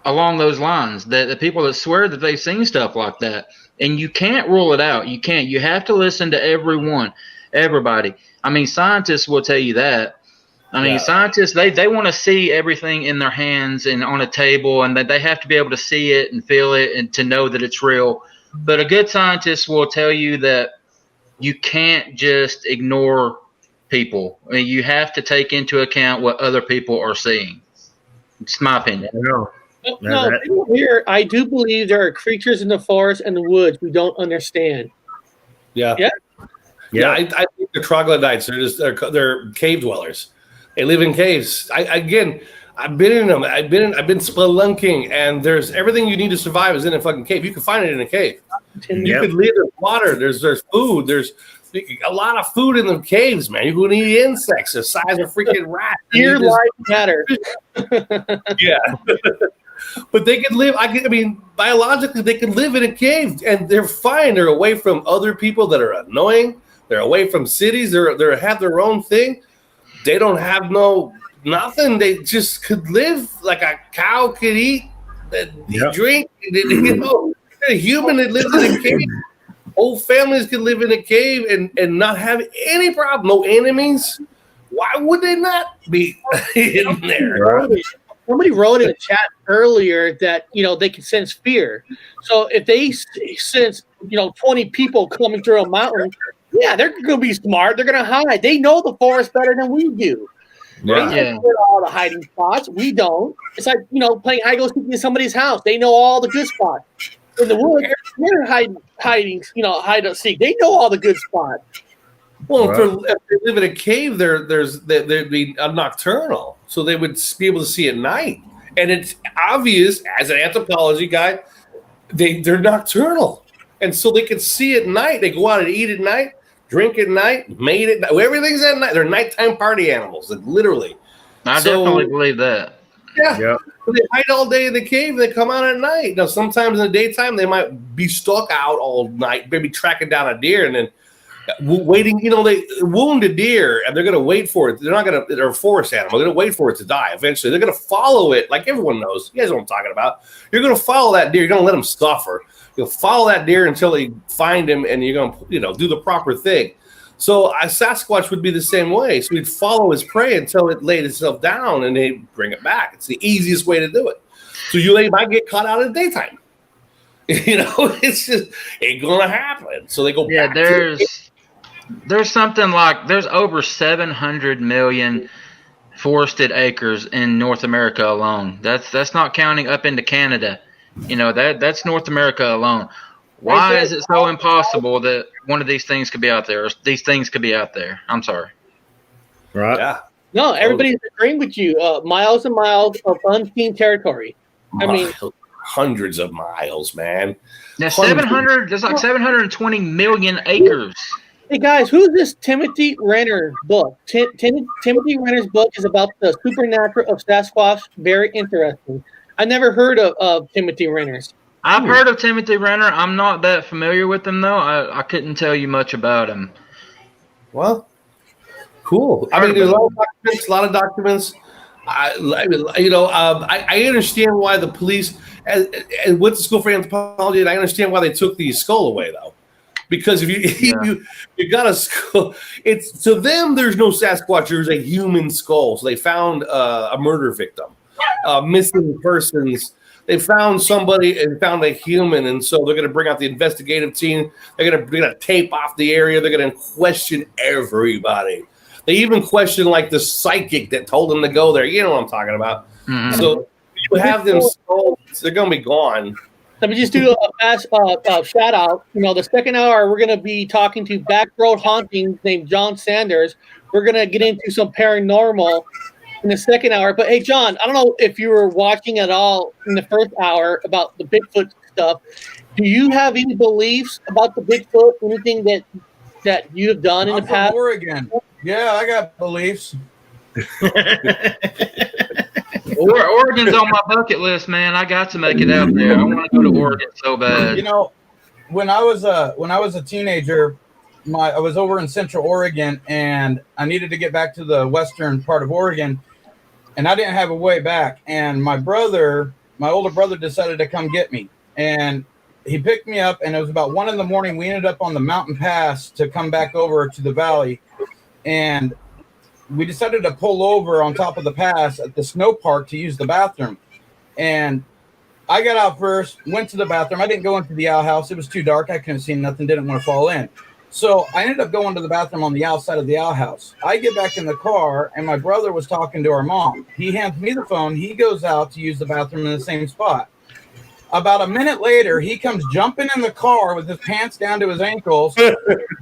along those lines that the people that swear that they've seen stuff like that, and you can't rule it out. You can't. You have to listen to everybody. I mean, scientists will tell you that. I mean, scientists, they want to see everything in their hands and on a table, and that they have to be able to see it and feel it and to know that it's real. But a good scientist will tell you that you can't just ignore people. I mean, you have to take into account what other people are seeing. It's my opinion. No, here, I do believe there are creatures in the forest and the woods we don't understand. Yeah. I think they're troglodytes. They're cave dwellers. They live in caves. I've been in them. I've been spelunking, and there's everything you need to survive is in a fucking cave. You can find it in a cave. You could live in water. There's food. There's a lot of food in the caves, man. You can eat insects the size of freaking rats. Your life matter. Yeah. But they could live. Biologically, they could live in a cave, and they're fine. They're away from other people that are annoying. They're away from cities. They have their own thing. They don't have nothing. They just could live like a cow could eat, drink. A human that lives in a cave. Whole families could live in a cave and not have any problem. No enemies. Why would they not be in there? Somebody wrote in the chat earlier that they can sense fear. So if they sense 20 people coming through a mountain, they're going to be smart. They're going to hide. They know the forest better than we do. Right. They know all the hiding spots. We don't. It's like playing hide go seek in somebody's house. They know all the good spots. In the woods, they're hiding. Hide and seek. They know all the good spots. Well, if they live in a cave, they'd be nocturnal, so they would be able to see at night. And it's obvious, as an anthropology guy, they're nocturnal, and so they can see at night. They go out and eat at night, drink at night, mate at night. Everything's at night. They're nighttime party animals, literally. I definitely believe that. Yeah. Yep. They hide all day in the cave. They come out at night. Now, sometimes in the daytime, they might be stuck out all night, maybe tracking down a deer and then waiting. They wound a deer and they're going to wait for it. They're not going to. They're a forest animal. They're going to wait for it to die. Eventually, they're going to follow it. Like everyone knows. You guys know what I'm talking about. You're going to follow that deer. You're going to let him suffer. You'll follow that deer until they find him, and you're going to, do the proper thing. So a Sasquatch would be the same way. So he'd follow his prey until it laid itself down, and they'd bring it back. It's the easiest way to do it. So you might get caught out in the daytime. It's just ain't gonna happen. So they go. Yeah, back there's something like there's over 700 million forested acres in North America alone. That's not counting up into Canada. That's North America alone. Why is it so impossible that one of these things could be out there? Or these things could be out there. I'm sorry. Right. Yeah. No, everybody's agreeing with you. Miles and miles of unseen territory. I mean, hundreds of miles, man. Now, 700. There's like 720 million acres. Hey guys, who's this Timothy Renner book? Timothy Renner's book is about the supernatural of Sasquatch. Very interesting. I never heard of Timothy Renner's. I've heard of Timothy Renner. I'm not that familiar with him, though. I couldn't tell you much about him. Well, cool. I mean, there's a lot of documents. I understand why the police and went to school for anthropology, and I understand why they took the skull away, though. Because if you got a skull, it's to them there's no Sasquatch. There's a human skull. So they found a murder victim, missing persons. They found somebody and found a human, and so they're going to bring out the investigative team. They're going to tape off the area. They're going to question everybody. They even question like the psychic that told them to go there. You know what I'm talking about. Mm-hmm. So you have them skulls, they're going to be gone. Let me just do a fast shout out. The second hour we're going to be talking to Back Road Hauntings named John Sanders. We're going to get into some paranormal in the second hour. But hey, John, I don't know if you were watching at all in the first hour about the Bigfoot stuff. Do you have any beliefs about the Bigfoot? Anything that you have done in the past? From Oregon. Yeah, I got beliefs. Oregon's on my bucket list, man. I got to make it out there. I want to go to Oregon so bad. When I was a teenager, I was over in Central Oregon, and I needed to get back to the western part of Oregon, and I didn't have a way back. And my older brother, decided to come get me, and he picked me up. And it was about 1 a.m. We ended up on the mountain pass to come back over to the valley, and we decided to pull over on top of the pass at the snow park to use the bathroom. And I got out first, went to the bathroom. I didn't go into the outhouse. It was too dark. I couldn't see nothing, didn't want to fall in. So I ended up going to the bathroom on the outside of the outhouse. I get back in the car, and my brother was talking to our mom. He hands me the phone. He goes out to use the bathroom in the same spot. About a minute later, he comes jumping in the car with his pants down to his ankles,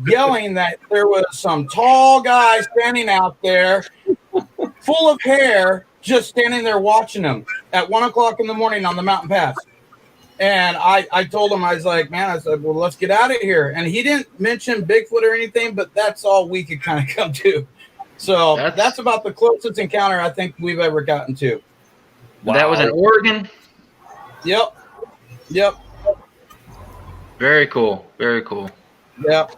yelling that there was some tall guy standing out there, full of hair, just standing there watching him at 1 o'clock in the morning on the mountain pass. And I told him, I was like, man, I said, well, let's get out of here. And he didn't mention Bigfoot or anything, but that's all we could kind of come to. So that's about the closest encounter I think we've ever gotten to. Wow. That was in Oregon? Yep. Very cool. Very cool. Yep.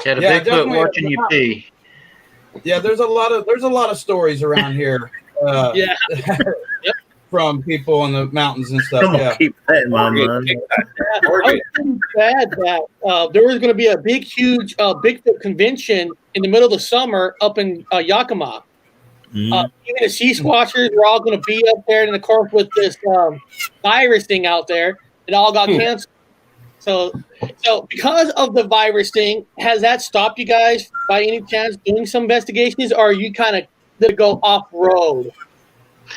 Had a Bigfoot watching you pee. Yeah, there's a lot of stories around here. From people in the mountains and stuff. Yeah. Keep that in my mind. I was pretty sad that there was going to be a big, huge Bigfoot convention in the middle of the summer up in Yakima. Even the sea squatchers were all going to be up there, and of course with this virus thing out there, it all got canceled. So because of the virus thing, has that stopped you guys by any chance doing some investigations, or are you kind of going to go off road?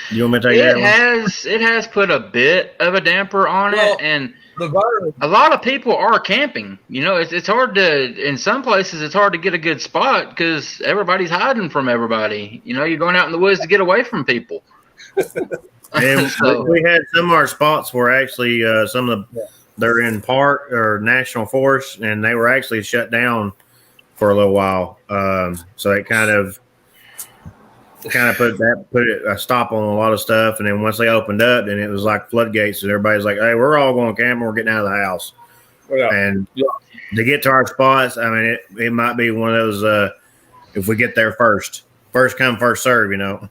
You want me to take that one? It has put a bit of a damper on it, and the virus. A lot of people are camping. It's hard to, in some places, it's hard to get a good spot because everybody's hiding from everybody. You're going out in the woods to get away from people. And we had some of our spots where actually they're in park or national forest, and they were actually shut down for a little while. So it kind of kind of put a stop on a lot of stuff. And then once they opened up, then it was like floodgates, and everybody's like, "Hey, we're all going camping. We're getting out of the house." Yeah. And to get to our spots, I mean, it might be one of those. If we get there first come, first serve, you know.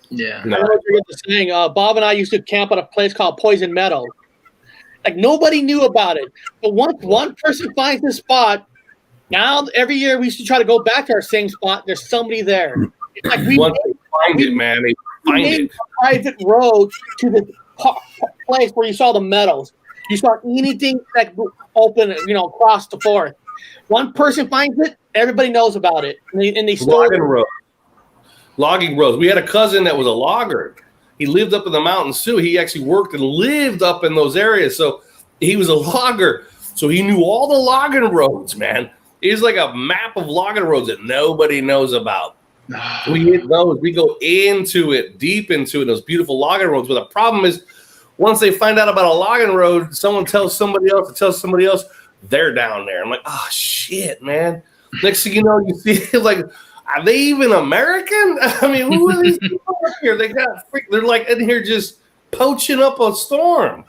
Yeah. I know what you're saying. Bob and I used to camp at a place called Poison Meadow. Like nobody knew about it, but once one person finds this spot, now every year we used to try to go back to our same spot. There's somebody there. It's like we Once they find it, man, they find made it. a private road to the place where you saw the meadows. You saw anything that open, across the forest. One person finds it, everybody knows about it, and they stole it. Logging roads. We had a cousin that was a logger. He lived up in the mountains too. He actually worked and lived up in those areas. So he was a logger. So he knew all the logging roads, man. It's like a map of logging roads that nobody knows about. We hit those. We go into it, deep into it, those beautiful logging roads. But the problem is, once they find out about a logging road, someone tells somebody else, they're down there. I'm like, oh, shit, man. Next thing you know, you see, like, are they even American? I mean, who are these people up here? They're like in here just poaching up a storm.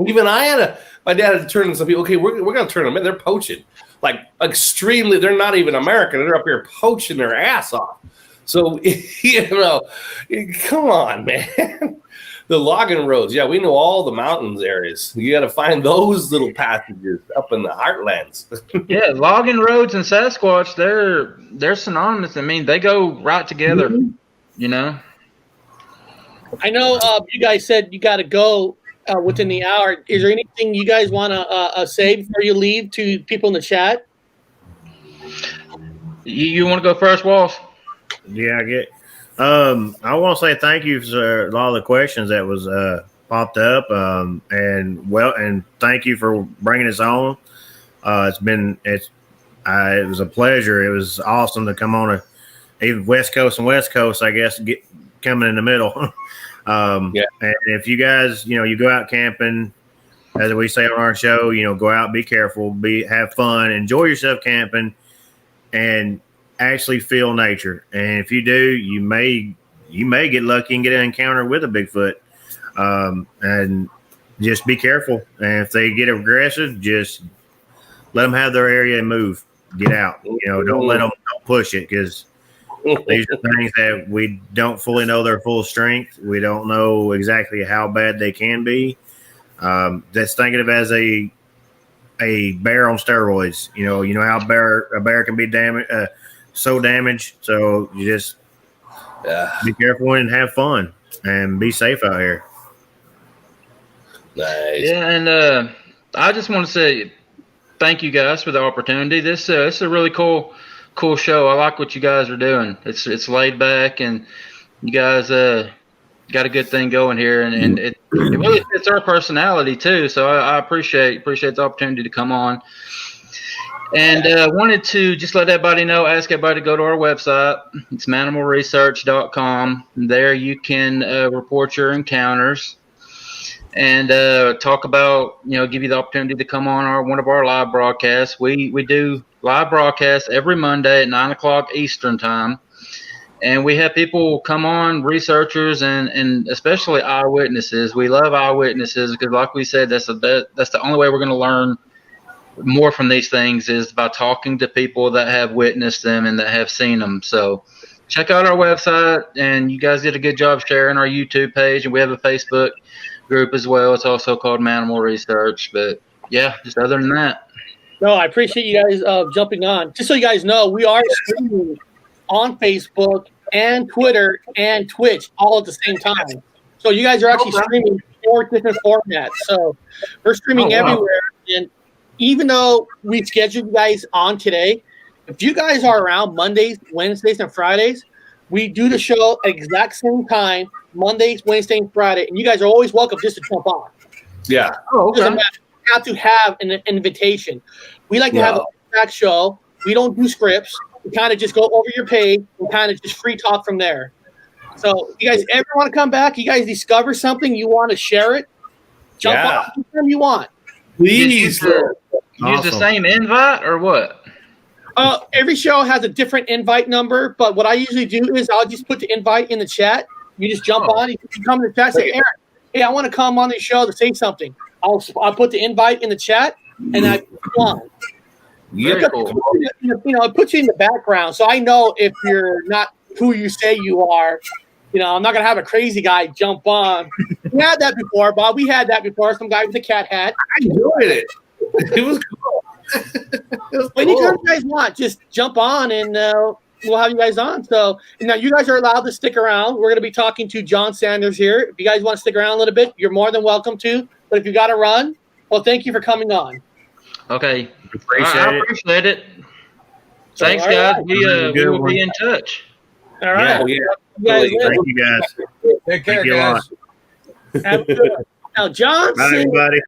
Even my dad had to turn to some people. Okay, we're going to turn them in. They're poaching. Like extremely, they're not even American. They're up here poaching their ass off. So, come on, man. The logging roads. Yeah, we know all the mountains areas. You got to find those little passages up in the heartlands. Yeah, logging roads and Sasquatch, they're synonymous. I mean, they go right together, you know? I know you guys said you got to go within the hour. Is there anything you guys want to say before you leave to people in the chat? You want to go first, Walsh? Yeah, I want to say thank you for a lot of the questions that was popped up, and thank you for bringing us on. It was a pleasure. It was awesome to come on even West Coast, I guess, coming in the middle. And if you guys, you go out camping, as we say on our show, go out, be careful, have fun, enjoy yourself camping, and actually feel nature. And if you do, you may get lucky and get an encounter with a Bigfoot. And just be careful. And if they get aggressive, just let them have their area and move. Get out. Don't let them push it, because these are things that we don't fully know their full strength. We don't know exactly how bad they can be. Just think of it as a bear on steroids. You know how a bear can be damaged. So damaged. So you just be careful and have fun and be safe out here. Nice. Yeah, and I just want to say thank you guys for the opportunity. This is a really cool show. I like what you guys are doing. It's laid back, and you guys got a good thing going here, and it really fits our personality too. So I appreciate the opportunity to come on. And wanted to just let everybody know, ask everybody to go to our website. It's manimalresearch.com. There you can report your encounters and talk about, give you the opportunity to come on one of our live broadcasts. We do live broadcasts every Monday at 9 o'clock Eastern time. And we have people come on, researchers and especially eyewitnesses. We love eyewitnesses because, like we said, that's the only way we're going to learn more from these things is by talking to people that have witnessed them and that have seen them. So check out our website, and you guys did a good job sharing our YouTube page, and we have a Facebook group as well. It's also called Mannimal Research. But yeah, just other than that. No, I appreciate you guys jumping on. Just so you guys know, we are streaming on Facebook and Twitter and Twitch all at the same time. So you guys are actually streaming 4 different formats. So we're streaming everywhere. And even though we scheduled you guys on today, if you guys are around Mondays, Wednesdays, and Fridays, we do the show at exact same time, Mondays, Wednesdays, and Friday. And you guys are always welcome just to jump on. Yeah. Oh, okay. Doesn't matter. You have to have an invitation. We like to have a back show. We don't do scripts. We kind of just go over your page and kind of just free talk from there. So you guys ever want to come back, you guys discover something, you want to share it, jump on anytime you want. Please. Use the same invite or what? Every show has a different invite number, but what I usually do is I'll just put the invite in the chat. You just jump on. You come in the chat, say, Aaron, hey, I want to come on the show to say something. I'll put the invite in the chat, and I come on. Yeah, cool. It puts you in the background, so I know if you're not who you say you are. I'm not gonna have a crazy guy jump on. We had that before, Bob. We had that before. Some guy with a cat hat. I enjoyed it. It was cool. Anytime you guys want, just jump on, and we'll have you guys on. So now you guys are allowed to stick around. We're gonna be talking to John Sanders here. If you guys want to stick around a little bit, you're more than welcome to. But if you got to run, well, thank you for coming on. Okay, I appreciate it. Thanks, guys. We will be in touch. All right. Thank you, guys. Take care, guys. Now, John. Bye, everybody.